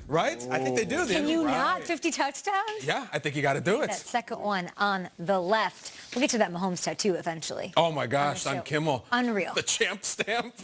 right? I think they do. Can you not 50 touchdowns? Yeah, I think you got to do it. That second one on the left. We'll get to that Mahomes tattoo eventually. Oh, my gosh, on Kimmel. Unreal. The champ stamp.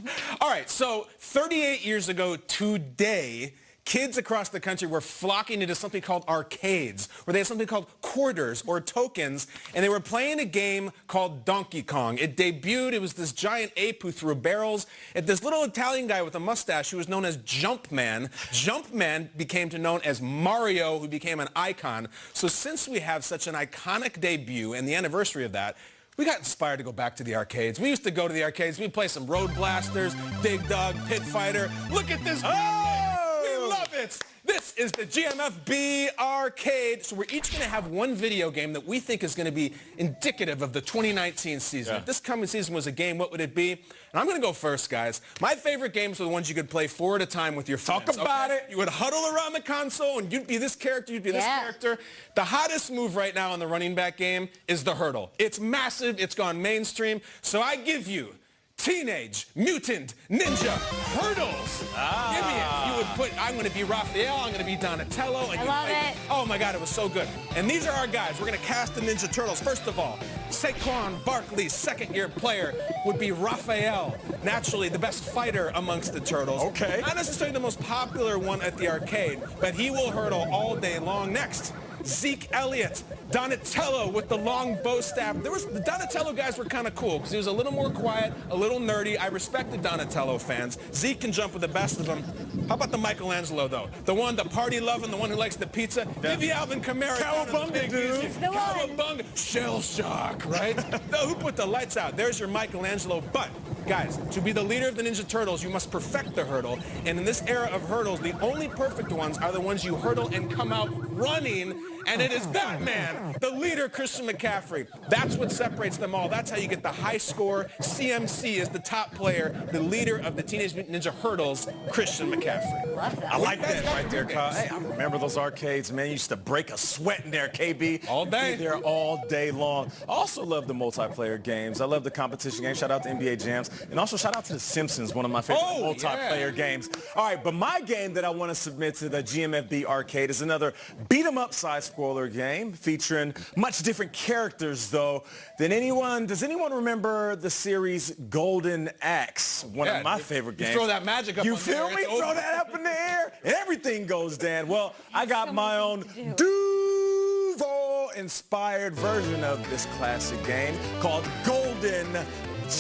All right, so 38 years ago today, kids across the country were flocking into something called arcades, where they had something called quarters or tokens, and they were playing a game called Donkey Kong. It debuted. It was this giant ape who threw barrels at this little Italian guy with a mustache who was known as Jumpman. Jumpman became known as Mario, who became an icon. So since we have such an iconic debut and the anniversary of that, we got inspired to go back to the arcades. We used to go to the arcades. We'd play some Road Blasters, Dig Dug, Pit Fighter. Look at this. Love it. This is the GMFB arcade. So we're each going to have one video game that we think is going to be indicative of the 2019 season. If this coming season was a game, what would it be? And I'm going to go first, guys. My favorite games were the ones you could play 4 at a time with your friends. Talk about it. You would huddle around the console, and you'd be this character, you'd be this character. The hottest move right now in the running back game is the hurdle. It's massive. It's gone mainstream. So I give you Teenage Mutant Ninja Hurdles. Give me it. You would put, I'm going to be Raphael, I'm going to be Donatello. And I love it. Oh my God, it was so good. And these are our guys. We're going to cast the Ninja Turtles. First of all, Saquon Barkley's second-year player would be Raphael. Naturally, the best fighter amongst the Turtles. Okay. Not necessarily the most popular one at the arcade, but he will hurdle all day long. Next, Zeke Elliott, Donatello with the long bow staff. The Donatello guys were kind of cool because he was a little more quiet, a little nerdy. I respected Donatello fans. Zeke can jump with the best of them. How about the Michelangelo, though? The one, the party-loving, the one who likes the pizza. Give me Alvin Kamara. Cowabunga, dude. It's the one. Cowabunga. Shell shock, right? No, who put the lights out? There's your Michelangelo. But, guys, to be the leader of the Ninja Turtles, you must perfect the hurdle. And in this era of hurdles, the only perfect ones are the ones you hurdle and come out running. And it is Batman, the leader, Christian McCaffrey. That's what separates them all. That's how you get the high score. CMC is the top player, the leader of the Teenage Mutant Ninja Hurdles, Christian McCaffrey. Love that. I like that right there, Kyle. Hey, I remember those arcades, man. You used to break a sweat in there, KB. All day. Be there all day long. I also love the multiplayer games. I love the competition games. Shout out to NBA Jams. And also shout out to The Simpsons, one of my favorite multiplayer games. All right, but my game that I want to submit to the GMFB arcade is another beat-em-up side-scroller game featuring much different characters, though, than anyone. Does anyone remember the series Golden Axe? One of my favorite games. You throw that magic up You on feel there, me? Throw that up in the air, and everything goes down. Well, I got my own Duval-inspired version of this classic game called Golden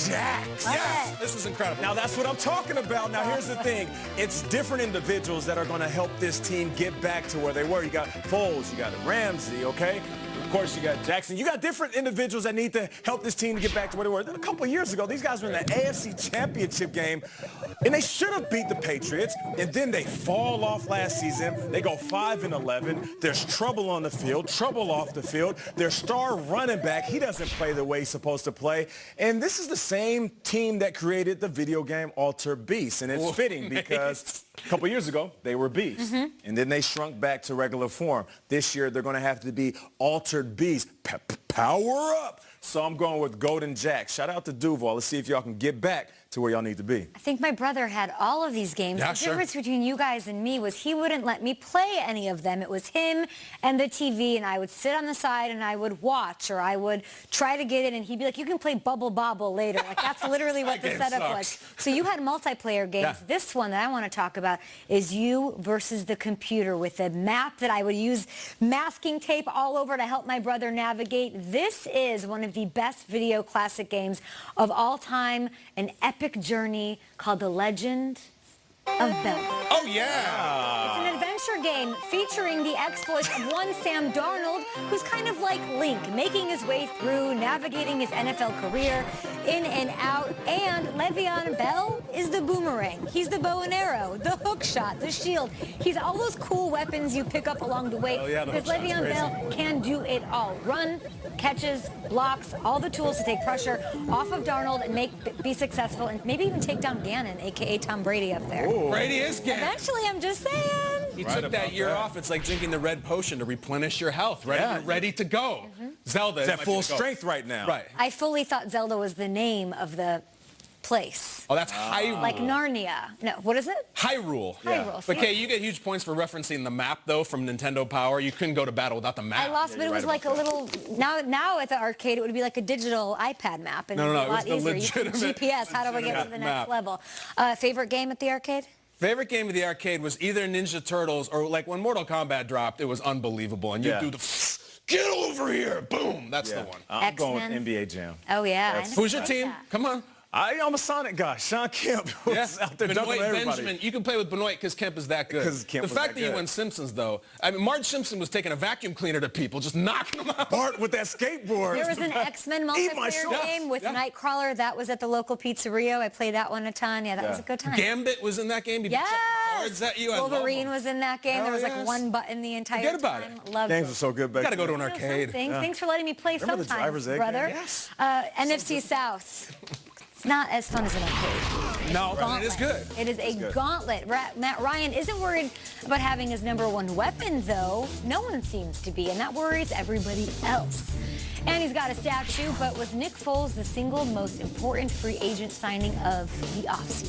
Jacks. Yes, this is incredible. Now, that's what I'm talking about. Now, here's the thing. It's different individuals that are going to help this team get back to where they were. You got Foles, you got Ramsey, okay? Of course, you got Jackson. You got different individuals that need to help this team to get back to where they were. Then a couple of years ago, these guys were in the AFC Championship game, and they should have beat the Patriots, and then they fall off last season. They go 5-11. There's trouble on the field, trouble off the field. Their star running back, he doesn't play the way he's supposed to play. And this is the same team that created the video game Alter Beast, and it's fitting because a couple years ago, they were beasts, and then they shrunk back to regular form. This year, they're going to have to be altered beasts. Power up. So I'm going with Golden Jack. Shout out to Duval. Let's see if y'all can get back to where y'all need to be. I think my brother had all of these games. Yeah, the difference between you guys and me was he wouldn't let me play any of them. It was him and the TV, and I would sit on the side and I would watch, or I would try to get in, and he'd be like, you can play Bubble Bobble later. Like, that's literally what the setup was. So you had multiplayer games. Yeah. This one that I want to talk about is you versus the computer with a map that I would use masking tape all over to help my brother navigate. This is one of the best video classic games of all time, an epic journey called The Legend of Zelda. Oh, yeah. It's an adventure game featuring the exploits of one Sam Darnold, who's kind of like Link, making his way through, navigating his NFL career, in and out. And Le'Veon Bell is the boomerang. He's the bow and arrow, the hook shot, the shield. He's all those cool weapons you pick up along the way. Oh, yeah, because Le'Veon Bell can do it all. Run, catches, blocks, all the tools to take pressure off of Darnold and be successful, and maybe even take down Gannon, a.k.a. Tom Brady up there. Ooh. Brady is Gannon. Eventually, I'm just saying. He took that year off. It's like drinking the red potion to replenish your health, right? Yeah. You're ready to go. Zelda is at full strength right now. Right. I fully thought Zelda was the name of the place. Oh, that's Hyrule. Like Narnia. No, what is it? Hyrule. Hyrule. But Kay, you get huge points for referencing the map, though, from Nintendo Power. You couldn't go to battle without the map. I lost, but it was like a little. Now at the arcade, it would be like a digital iPad map, and No, it'd no, be a lot it was the easier. You can legitimate- GPS. How do I get to the legitimate next map. level? Favorite game at the arcade? Favorite game of the arcade was either Ninja Turtles or like when Mortal Kombat dropped, it was unbelievable. And you do the get over here, boom. That's the one. I'm going with X-Men. NBA Jam. Oh yeah. I never Who's your played team? that. Come on. I'm a Sonic guy. Sean Kemp was out there dunking Benoit on everybody. Benjamin. You can play with Benoit because Kemp is that good. 'Cause Kemp the was fact that that you good. went Simpsons, though. I mean, Marge Simpson was taking a vacuum cleaner to people, just knocking them out. Bart with that skateboard. There was an X-Men Eat my multiplayer shorts. game with Yeah. Nightcrawler. That was at the local pizzeria. I played that one a ton. Yeah, that was a good time. Gambit was in that game. He chucked cards at you. I love Wolverine them. was in that game. Hell There was like yes. one button the entire Forget about time. it. Loved Games it. were so good back You got to go to then. an arcade. Thanks for letting me play Remember the sometimes, driver's egg brother. game? Yes. NFC South. It's not as fun as an arcade. No, but it is Gauntlet. good. It is a gauntlet. Matt Ryan isn't worried about having his #1 weapon, though. No one seems to be, and that worries everybody else. And he's got a statue, but was Nick Foles the single most important free agent signing of the offseason?